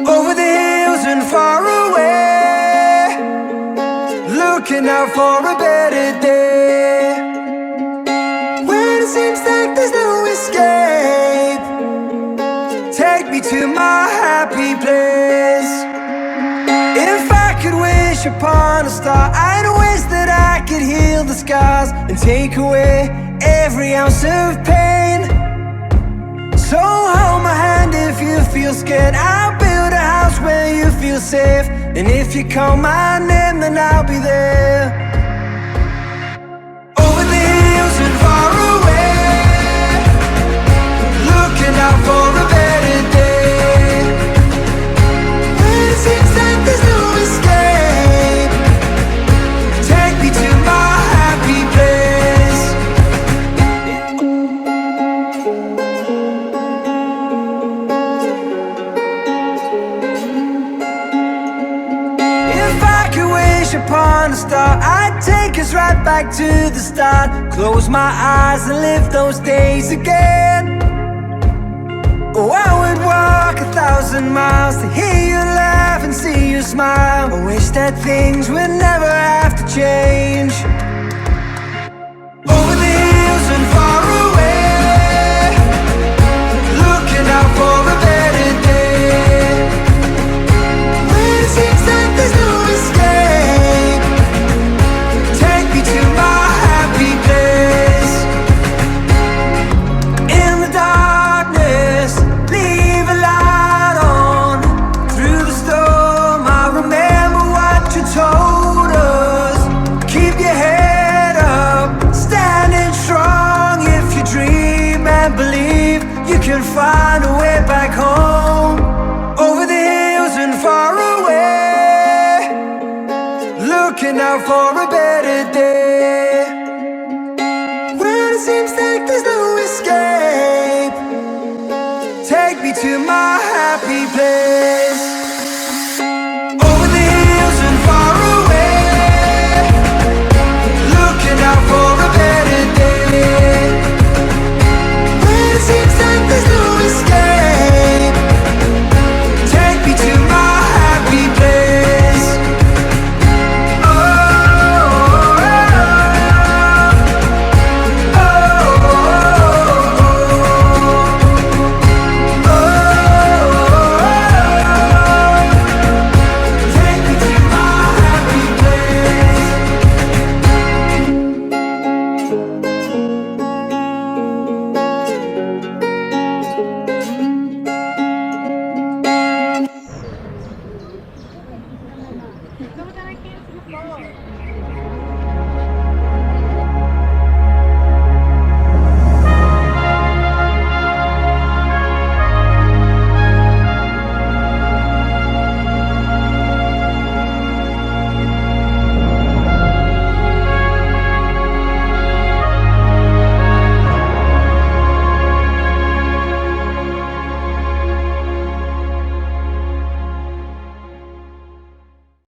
Over the hills and far away, looking out for a better day. When it seems like there's no escape, take me to my happy place. If I could wish upon a star, I'd wish that I could heal the scars and take away every ounce of pain. So hold my hand if you feel scared. I'll build a house where you feel safe, and if you call my name, then I'll be there. Over the hills and far away, looking out for a better day. When it seems like there's no escape, take me to my happy place. If I could wish upon a star, I'd take us right back to the start. Close my eyes and live those days again. Oh, I would walk 1,000 miles to hear you laugh and see you smile. I wish that things would never have to change. Over the hills and far away, looking out for a better day. When it seems like there's no escape, take me to my happy place. In the darkness, leave a light on. Through the storm, I remember what you told us. Keep your head up, standing strong. If you dream and believe, you can find a way back home. Over the hills and far away, looking out for a better day. When it seems like there's no escape, take me to my